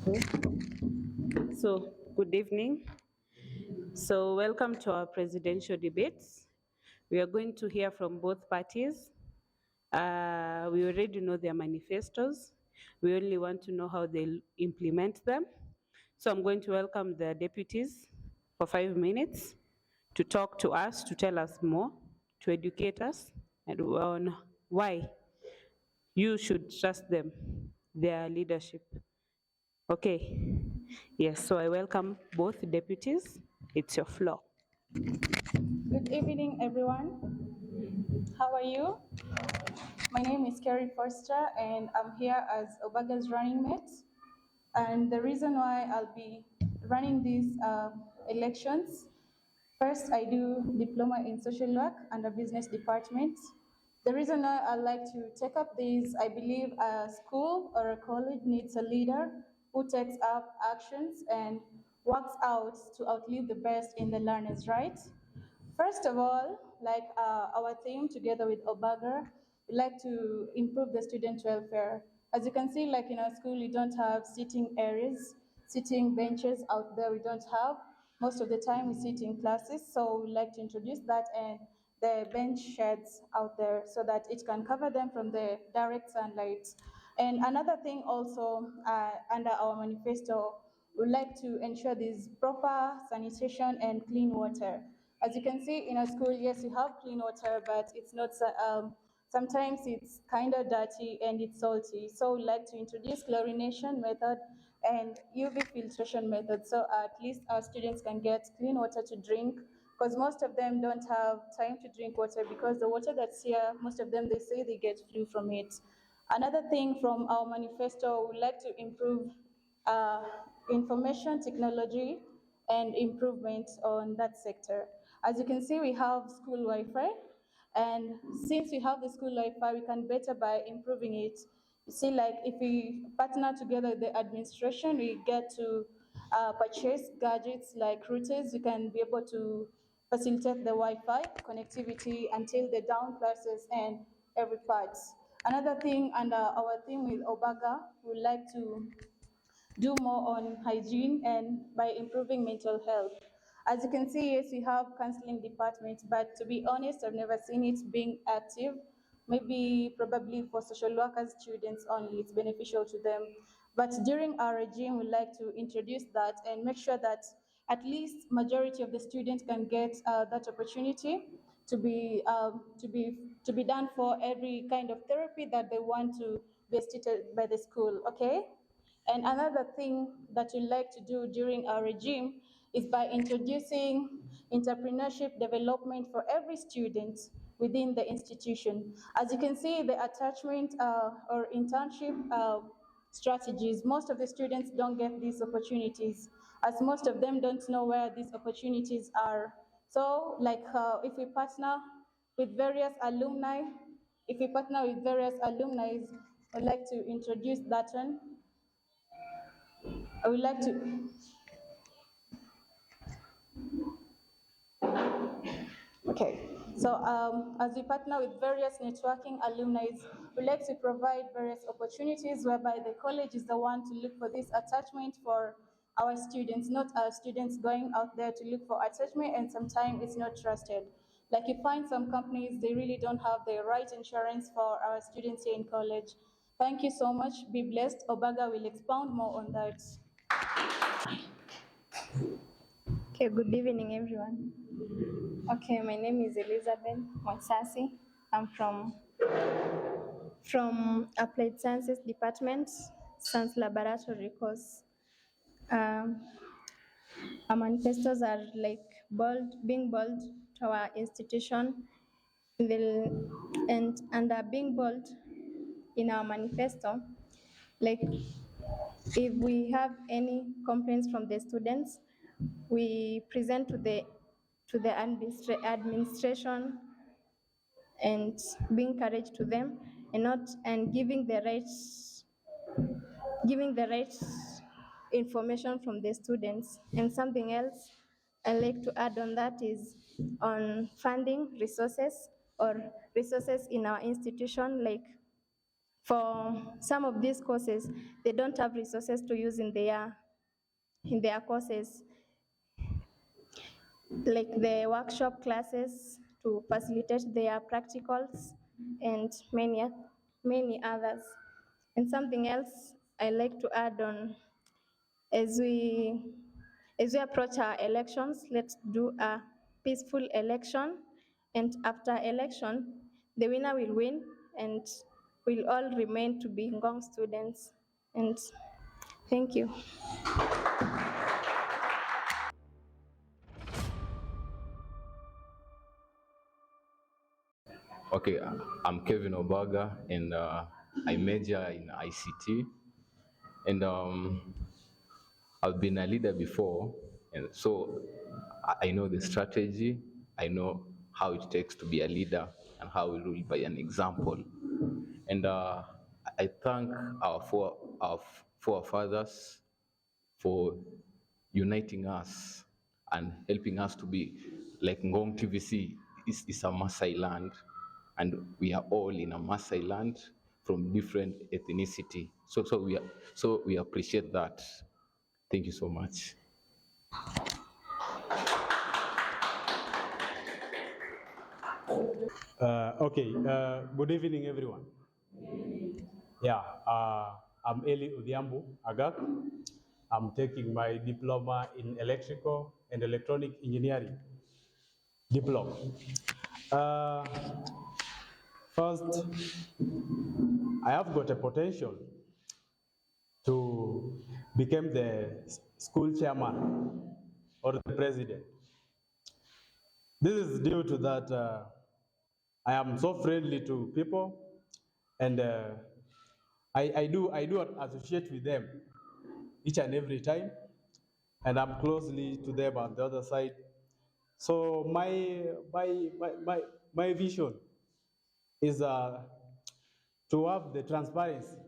So, good evening. So, welcome to our presidential debates. We are going to hear from both parties. We already know their manifestos. We only want to know how they'll implement them. So, I'm going to welcome the deputies for 5 minutes to talk to us, to tell us more, to educate us, and on why you should trust them, their leadership. Okay. Yes, so I welcome both deputies. It's your floor. Good evening, everyone. How are you? My name is Carrie Forster, and I'm here as Obaga's running mate. And the reason why I'll be running these elections, first, I do diploma in social work under business department. The reason why I like to take up these, I believe a school or a college needs a leader who takes up actions and works out to outlive the best in the learners, right? First of all, like our theme together with Obaga, we like to improve the student welfare. As you can see, like in our school, we don't have sitting areas, sitting benches out there, we don't have. Most of the time we sit in classes, so we like to introduce that and the bench sheds out there so that it can cover them from the direct sunlight. And another thing also under our manifesto, we like to ensure there's proper sanitation and clean water. As you can see in a school, yes, we have clean water, but it's not, sometimes it's kind of dirty and it's salty. So we like to introduce chlorination method and UV filtration method so at least our students can get clean water to drink because most of them don't have time to drink water because the water that's here, most of them, they say they get flu from it. Another thing from our manifesto, we like to improve information technology and improvement on that sector. As you can see, we have school Wi-Fi, and since we have the school Wi-Fi, we can better by improving it. You see, like if we partner together with the administration, we get to purchase gadgets like routers. We can be able to facilitate the Wi-Fi connectivity until the down classes and every part. Another thing under our theme with Obaga, we would like to do more on hygiene and by improving mental health. As you can see, yes, we have counseling departments, but to be honest, I've never seen it being active. Maybe probably for social workers, students only, it's beneficial to them. But during our regime, we like to introduce that and make sure that at least majority of the students can get that opportunity to be done for every kind of therapy that they want to be instituted by the school. Okay. And another thing that we like to do during our regime is by introducing entrepreneurship development for every student within the institution. As you can see, the attachment or internship strategies, most of the students don't get these opportunities, as most of them don't know where these opportunities are. So, like if we partner with various alumni, I'd like to introduce that one. I would like to, okay. So as we partner with various networking alumni, we like to provide various opportunities whereby the college is the one to look for this attachment for our students, not our students going out there to look for attachment and sometimes it's not trusted. Like you find some companies, they really don't have the right insurance for our students here in college. Thank you so much. Be blessed. Obaga will expound more on that. Okay, good evening, everyone. Okay, my name is Elizabeth Monsasi. I'm from Applied Sciences Department, Science Laboratory course. Um, our manifestos are like being bold to our institution, and being bold in our manifesto. Like if we have any complaints from the students, we present to the administration and being courage to them and not and giving the right information from the students. And something else I like to add on that is on funding resources or resources in our institution, like For some of these courses, they don't have resources to use in their courses, like the workshop classes to facilitate their practicals and many others. And something else I like to add on, as we approach our elections, let's do a peaceful election, and after election, the winner will win, and we'll all remain to be Ngong students. And thank you. Okay, I'm Kevin Obaga, and I major in ICT, and I've been a leader before, and so I know the strategy. I know how it takes to be a leader and how we rule by an example. And I thank our forefathers for uniting us and helping us to be like Ngong TVC is a Maasai land, and we are all in a Maasai land from different ethnicity. So we appreciate that. Thank you so much. Good evening, everyone. Yeah, I'm Eli Udhiambu Agak. I'm taking my diploma in electrical and electronic engineering. Diploma. Uh, First, I have got a potential to become the school chairman or the president. This is due to that I am so friendly to people, and I do associate with them each and every time, and I'm closely to them on the other side. So my vision is to have the transparency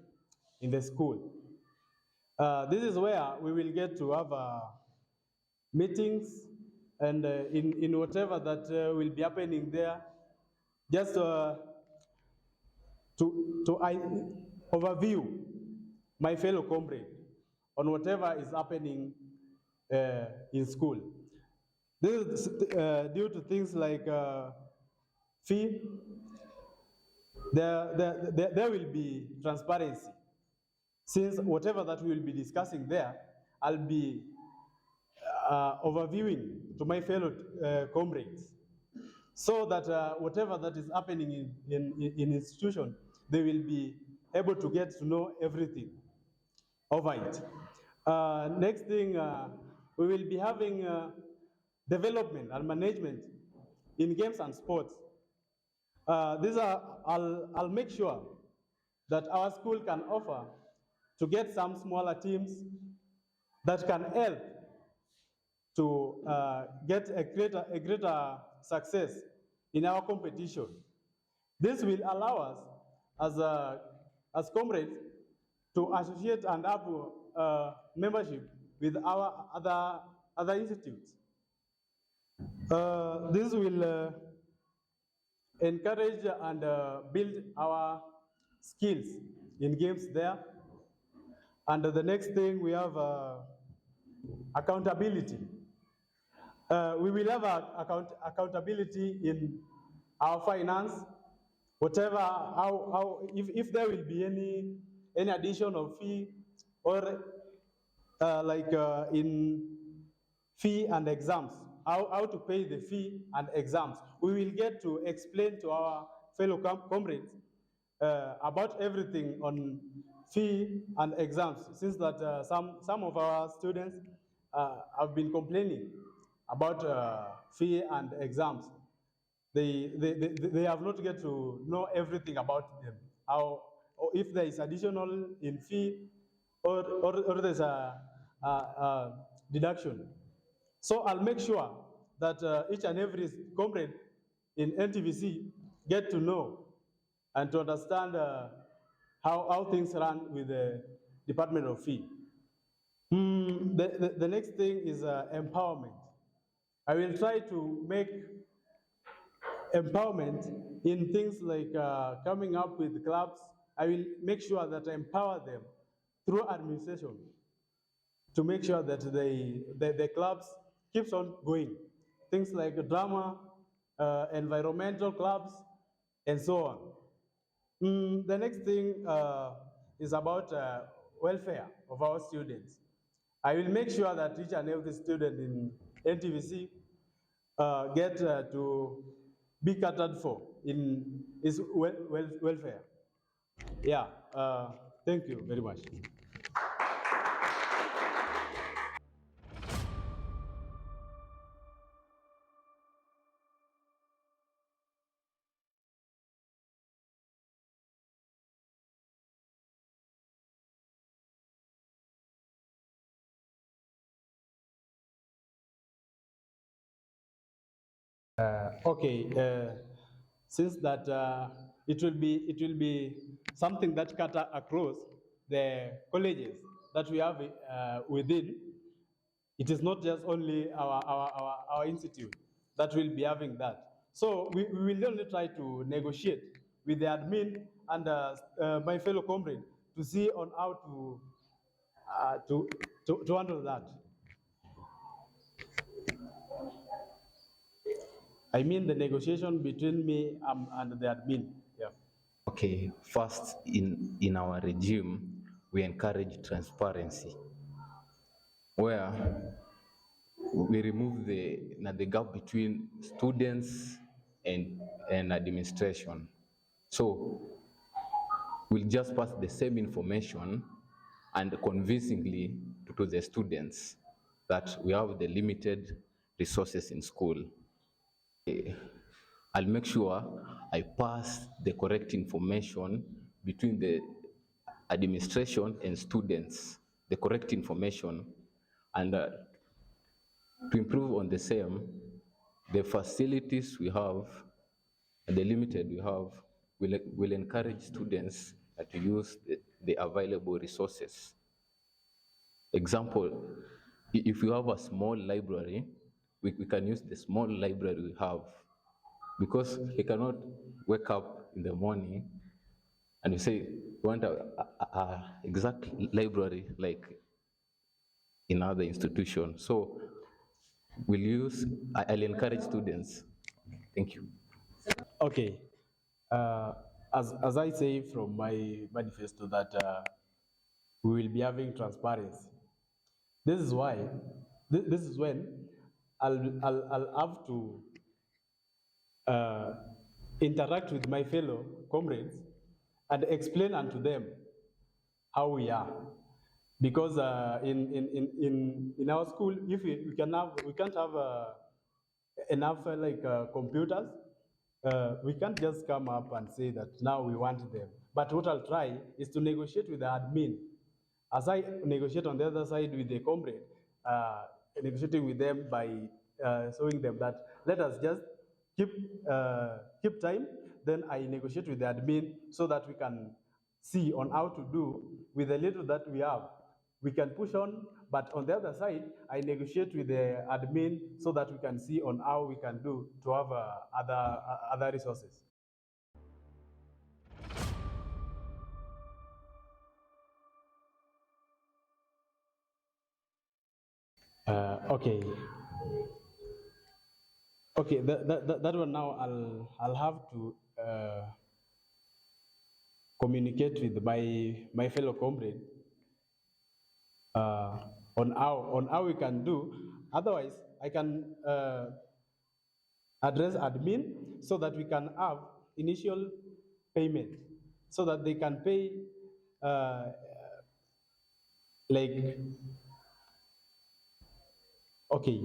in the school. This is where we will get to have meetings, and in whatever that will be happening there, just to overview my fellow comrade on whatever is happening in school. This is due to things like fee. There will be transparency, since whatever that we will be discussing there, I'll be overviewing to my fellow comrades, so that whatever that is happening in institution, they will be able to get to know everything over it. Next thing, we will be having development and management in games and sports. I'll make sure that our school can offer to get some smaller teams that can help to get a greater success in our competition. This will allow us as comrades to associate and have membership with our other institutes. This will encourage and build our skills in games there. And the next thing, we have accountability. We will have accountability in our finance, whatever, if there will be any addition of fee, or in fee and exams, how to pay the fee and exams. We will get to explain to our fellow comrades about everything on fee and exams, since that some of our students have been complaining about fee and exams. They have not get to know everything about them, how, or if there is additional in fee, or there's a deduction. So I'll make sure that each and every comrade in NTVC get to know and to understand how things run with the Department of Fee. The next thing is empowerment. I will try to make empowerment in things like coming up with clubs I will make sure that I empower them through administration to make sure that the clubs keeps on going. Things like drama, environmental clubs, and so on. The next thing is about welfare of our students. I will make sure that each and every student in NTVC get to be catered for in his welfare. Yeah, thank you very much. Okay, since that it will be something that cut across the colleges that we have within. It is not just only our institute that will be having that. So we will only try to negotiate with the admin and my fellow comrade to see on how to handle that. I mean the negotiation between me and the admin. Yeah. Okay, first, in our regime, we encourage transparency, where we remove the gap between students and administration. So we'll just pass the same information and convincingly to the students that we have the limited resources in school. I'll make sure I pass the correct information between the administration and students, the correct information, and to improve on the same, the facilities we have, the limited we have, will encourage students to use the available resources. Example, if you have a small library, we can use the small library we have, because you cannot wake up in the morning and you say you want a exact library like in other institutions. So I'll encourage students. Thank you. Okay. Uh, as I say from my manifesto that we will be having transparency. This is why, this is when I'll have to interact with my fellow comrades and explain unto them how we are. Because in our school, if we can't have enough computers, we can't just come up and say that now we want them. But what I'll try is to negotiate with the admin. As I negotiate on the other side with the comrade, negotiating with them by showing them that let us just keep keep time. Then I negotiate with the admin so that we can see on how to do with the little that we have. We can push on, but on the other side, I negotiate with the admin so that we can see on how we can do to have other resources. Okay. Okay, that one now I'll have to communicate with my fellow comrade on how we can do. Otherwise, I can address admin so that we can have initial payment, so that they can pay like okay,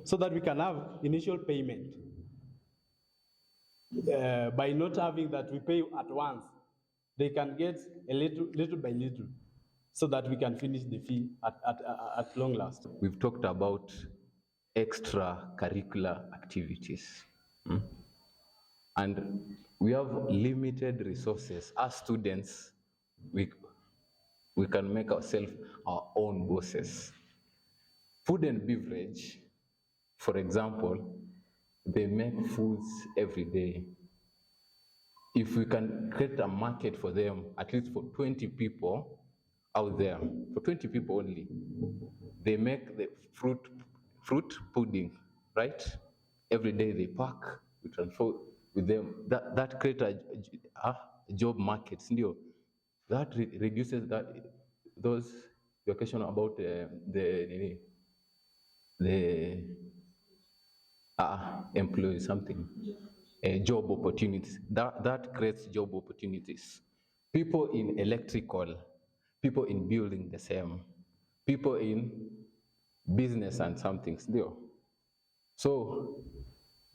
so that we can have initial payment by not having that we pay at once. They can get a little by little, so that we can finish the fee at long last. We've talked about extracurricular activities. And we have limited resources. As students, we can make ourselves our own bosses. Food and beverage, for example, they make foods every day. if we can create a market for them, at least for 20 people out there, for 20 people only, they make the fruit pudding, right? Every day they pack, we transfer with them. That creates a job market, ndio. That reduces those your question about the employee something, job opportunities. That creates job opportunities. People in electrical, people in building the same, people in business and something still. So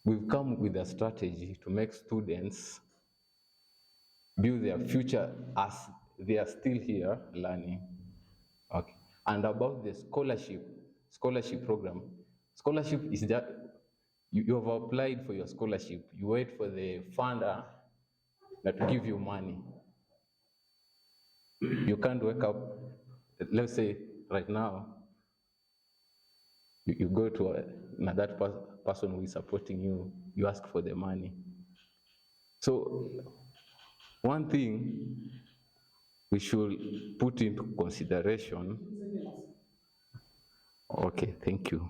we've come with a strategy to make students build their future as they are still here learning. Okay. And about the scholarship program, scholarship is that you have applied for your scholarship, you wait for the funder that to give you money. You can't wake up, let's say right now, you go to that person who is supporting you, you ask for the money. So one thing we should put into consideration. Okay, thank you.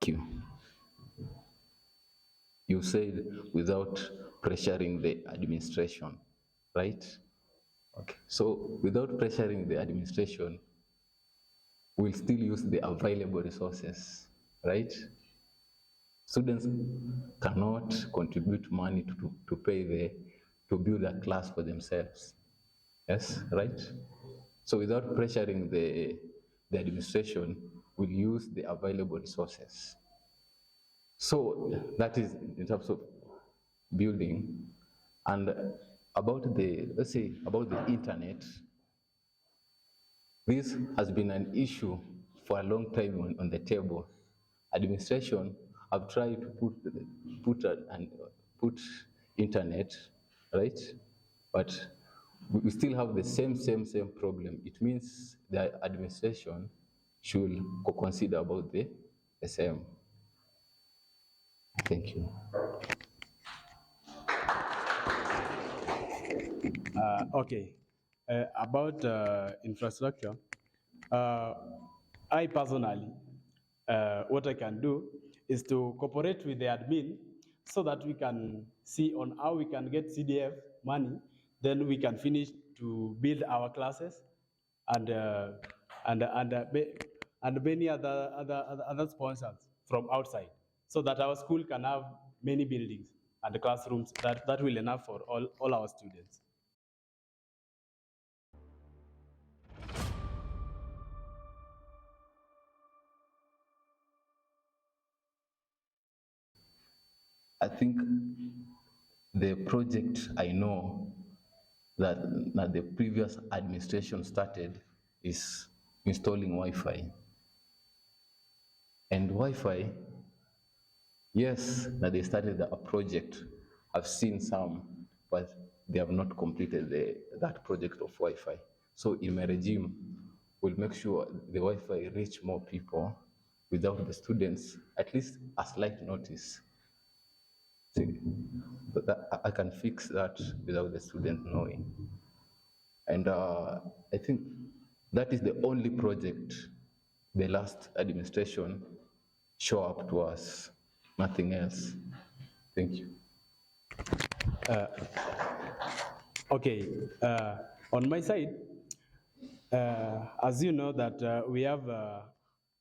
Thank you. You said without pressuring the administration, right? Okay, so without pressuring the administration, we'll still use the available resources, right? Students cannot contribute money to pay to build a class for themselves. Yes, right? So without pressuring the administration, we'll use the available resources. So that is in terms of building. And about let's say about the internet, this has been an issue for a long time on the table. Administration have tried to put internet, right? But we still have the same problem. It means the administration should consider about the same. Thank you. Okay. About infrastructure, I personally, what I can do is to cooperate with the admin so that we can see on how we can get CDF money. Then we can finish to build our classes and many other sponsors from outside, so that our school can have many buildings and classrooms that will enough for all our students. I think the project I know that the previous administration started is installing Wi-Fi. And Wi-Fi, yes, that they started a project. I've seen some, but they have not completed that project of Wi-Fi. So in my regime, we'll make sure the Wi-Fi reach more people without the students, at least a slight notice. But I can fix that without the student knowing. And I think that is the only project the last administration show up to us, nothing else. Thank you. Okay, on my side, as you know that we have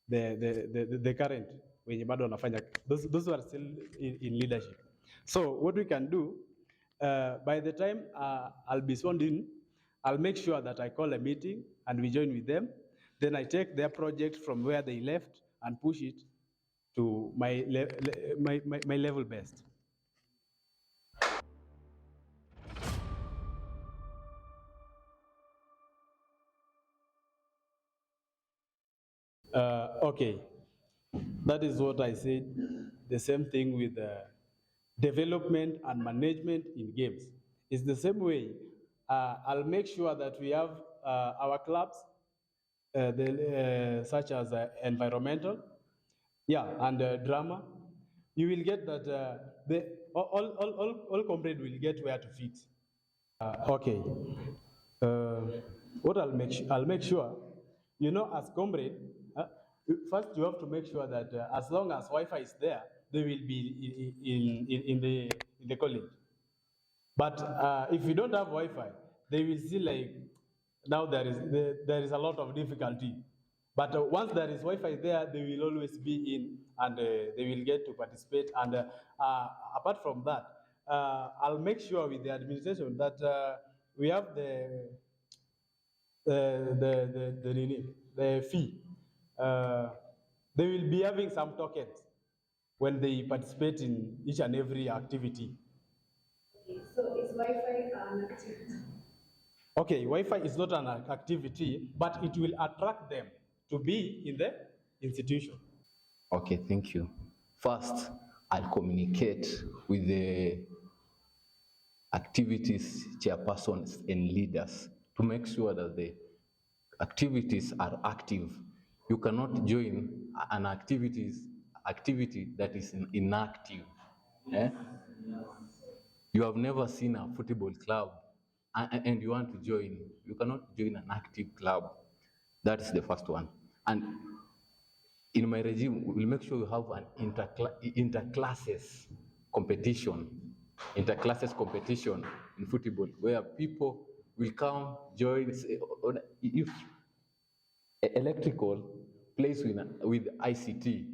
the current wenye bado wanafanya, those who are still in leadership. So what we can do, by the time I'll be sworn in, I'll make sure that I call a meeting and we join with them. Then I take their project from where they left and push it to my level best. Okay, that is what I said. The same thing with development and management in games. It's the same way. I'll make sure that we have our clubs such as environmental, yeah, and drama, you will get that all comrades will get where to fit. Okay. What I'll make sure, you know, as comrade, first you have to make sure that as long as Wi-Fi is there, they will be in the college. But if you don't have Wi-Fi, they will see like now there is a lot of difficulty. But once there is Wi-Fi there, they will always be in and they will get to participate. And apart from that, I'll make sure with the administration that we have the fee. They will be having some tokens when they participate in each and every activity. So is Wi-Fi an activity? Okay, Wi-Fi is not an activity, but it will attract them to be in the institution. Okay, thank you. First, I'll communicate with the activities chairpersons and leaders to make sure that the activities are active. You cannot join an activity that is inactive. Eh? You have never seen a football club and you want to join. You cannot join an active club. That is the first one. And in my regime, we'll make sure you have an interclasses competition in football, where people will come, join. If electrical plays with ICT,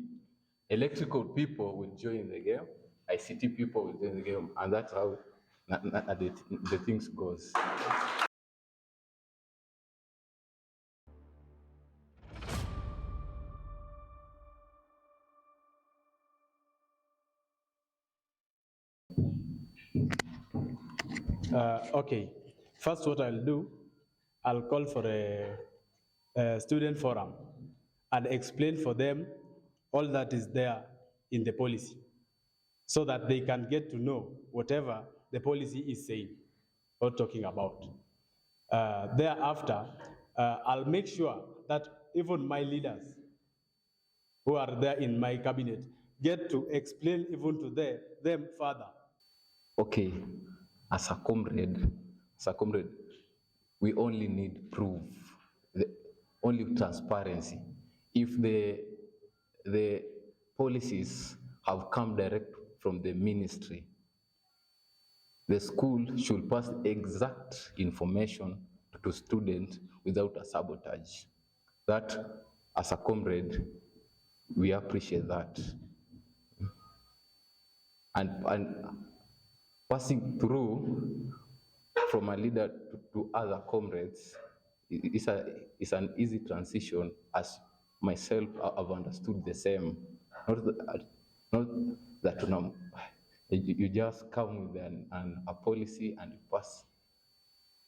electrical people will join the game, ICT people will join the game, and that's how the things goes. Okay, first what I'll do, I'll call for a student forum and explain for them all that is there in the policy so that they can get to know whatever the policy is saying or talking about. Thereafter, I'll make sure that even my leaders who are there in my cabinet get to explain even to them further. Okay, as a comrade, we only need proof, only transparency. If the policies have come direct from the ministry, the school should pass exact information to students without a sabotage. That, as a comrade, we appreciate that. And passing through from a leader to other comrades is an easy transition, as myself I've understood the same. Not that you just come with a policy and you pass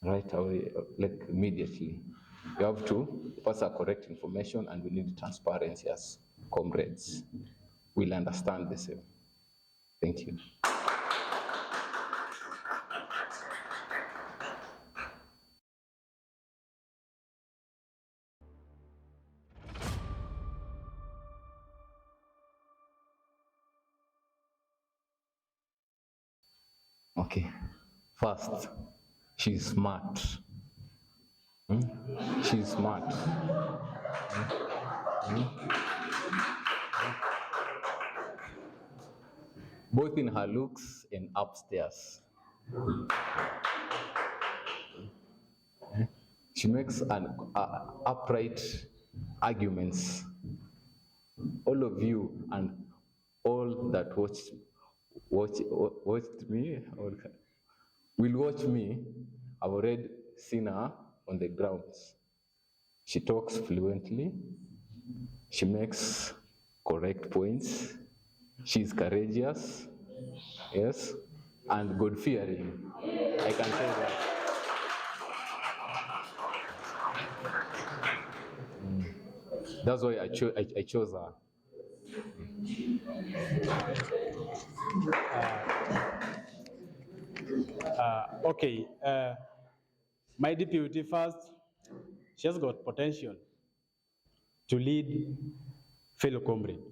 right away, like immediately. You have to pass a correct information, and we need transparency as comrades. We'll understand the same. Thank you. Okay, first, she's smart. She's smart. Both in her looks and upstairs. She makes upright arguments. All of you and all that watched me will watch me. I've already seen her on the grounds. She talks fluently. She makes correct points. She's courageous, yes, and God-fearing. I can say that. That's why I chose her. Okay, my deputy first, she has got potential. to lead fellow comrade.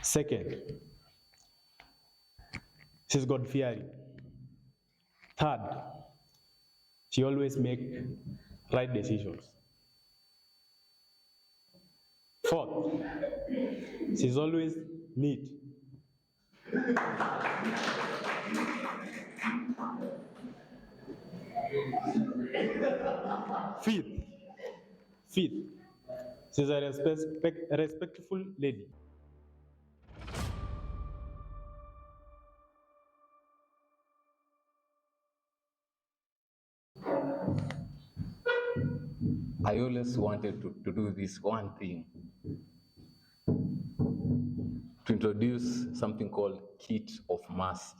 Second, she's God-fearing. Third, she always make right decisions. Fourth, she's always neat. Fifth, she's a respectful lady. I always wanted to do this one thing, to introduce something called Kit of Mercy.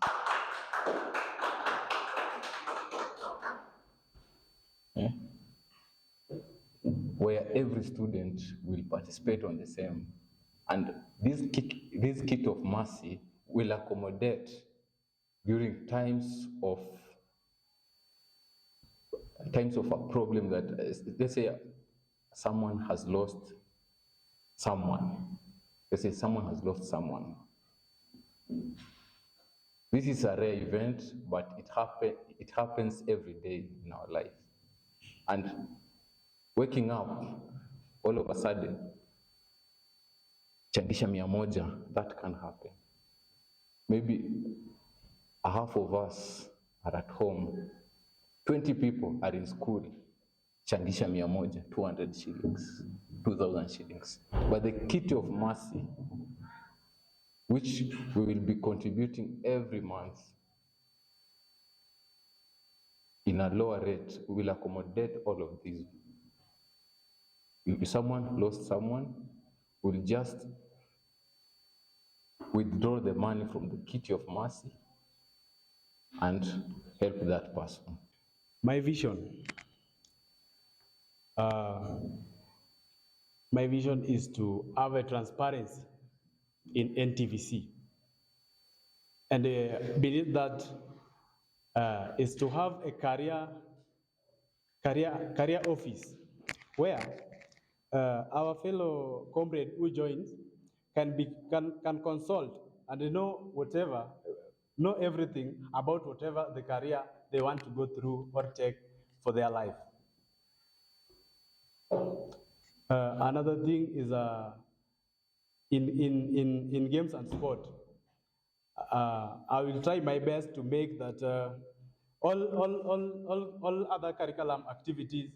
Where every student will participate on the same. And this kit of mercy will accommodate during times of a problem that, let's say someone has lost someone. Let's say someone has lost someone. This is a rare event, but it happens every day in our life. And waking up all of a sudden, changisha 100, that can happen. Maybe a half of us are at home, 20 people are in school, changisha 100, 200 shillings, 2,000 shillings. But the kit of mercy, which we will be contributing every month in a lower rate, we will accommodate all of these. If someone lost someone, we'll just withdraw the money from the kit of mercy and help that person. My vision is to have a transparency in NTVC. And beneath that is to have a career office where our fellow comrade who joins can consult and know everything about whatever the career they want to go through or take for their life. Another thing is in games and sport, I will try my best to make that all other curriculum activities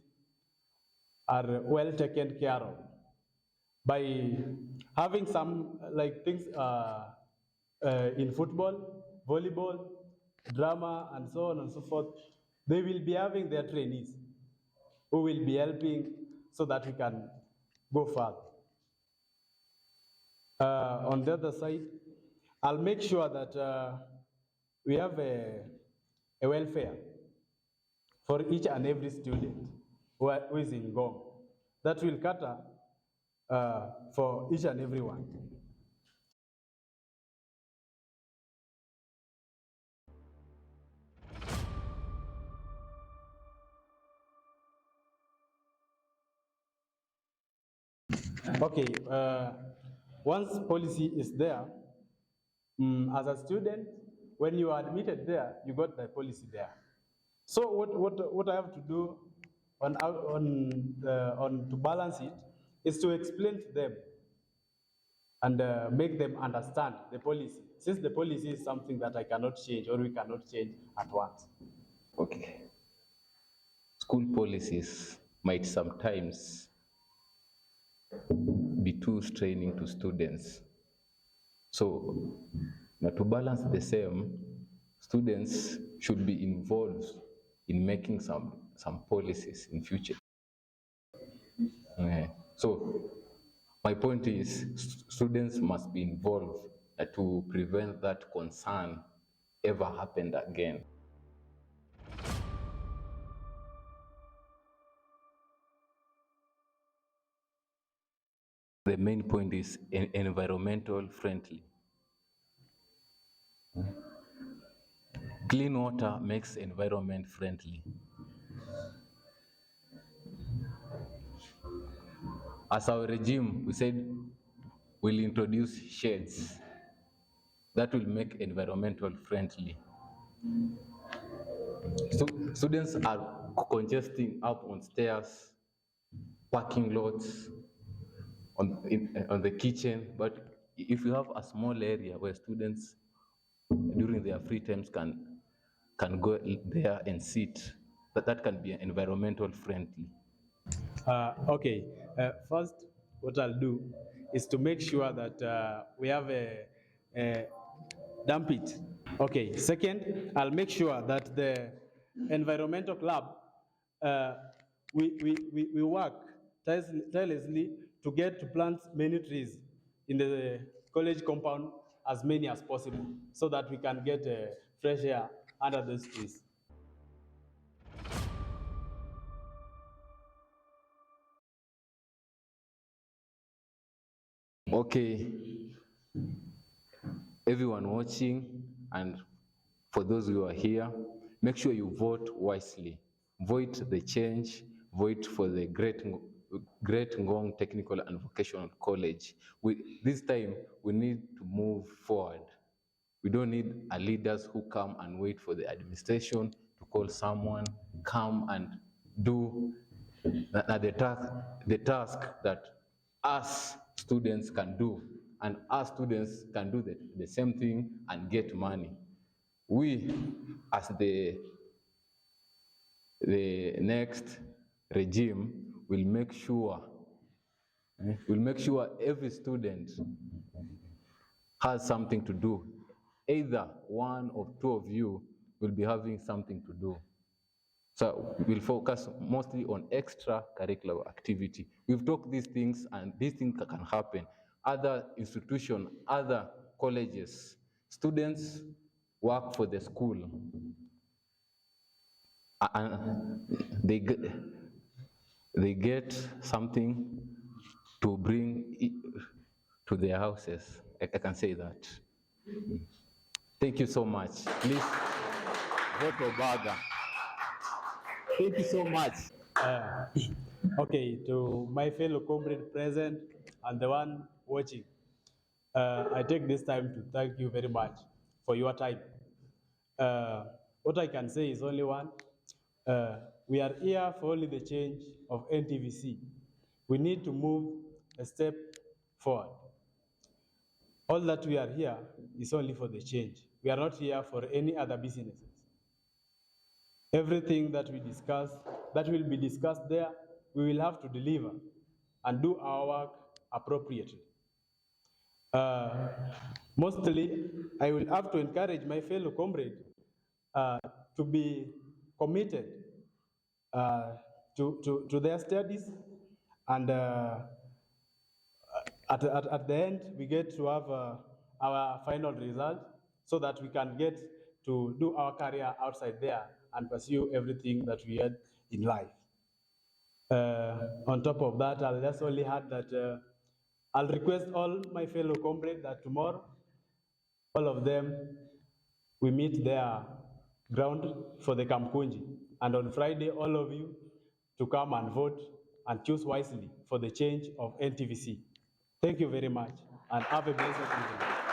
are well taken care of by having some like things in football, volleyball, drama, and so on and so forth. They will be having their trainees who will be helping so that we can go further. On the other side, I'll make sure that we have a welfare for each and every student who is in Ngong. That will cater for each and every one. Okay, once policy is there, as a student, when you are admitted there, you got the policy there. So what I have to do to balance it is to explain to them and make them understand the policy, since the policy is something that I cannot change or we cannot change at once. Okay. School policies might sometimes be too straining to students. So, now to balance the same, students should be involved in making some policies in future. So, my point is students must be involved to prevent that concern ever happened again. The main point is environmental friendly. Clean water makes environment friendly. As our regime, we said we'll introduce shades that will make environmental friendly. So students are congesting up on stairs, parking lots, on the kitchen, but if you have a small area where students during their free times can go there and sit, that can be environmental friendly. Okay, first, what I'll do is to make sure that we have a dump it. Okay, second, I'll make sure that the environmental club, uh, we work tirelessly to get to plant many trees in the college compound, as many as possible, so that we can get fresh air under those trees. Okay, everyone watching, and for those who are here, make sure you vote wisely. Vote the change, vote for the Great Ngong Technical and Vocational College. This time, we need to move forward. We don't need leaders who come and wait for the administration to call someone, come and do the task that us students can do. And us students can do the same thing and get money. We, as the next regime, will make sure every student has something to do. Either one or two of you will be having something to do. So we'll focus mostly on extracurricular activity. We've talked these things, and these things can happen. Other institutions, other colleges, students work for the school, and they get something to bring to their houses. I can say that. Thank you so much. Please vote for Baga. Thank you so much. Okay, to my fellow comrade present and the one watching, I take this time to thank you very much for your time. What I can say is only one. We are here for only the change of NTVC. We need to move a step forward. All that we are here is only for the change. We are not here for any other businesses. Everything that we discuss, that will be discussed there, we will have to deliver and do our work appropriately. Mostly, I will have to encourage my fellow comrades to be committed to their studies, and at the end, we get to have our final result so that we can get to do our career outside there and pursue everything that we had in life. On top of that, I'll just only add that I'll request all my fellow comrades that tomorrow, all of them, we meet their ground for the Kamkunji. And on Friday, all of you to come and vote and choose wisely for the change of NTVC. Thank you very much, and have a blessed evening.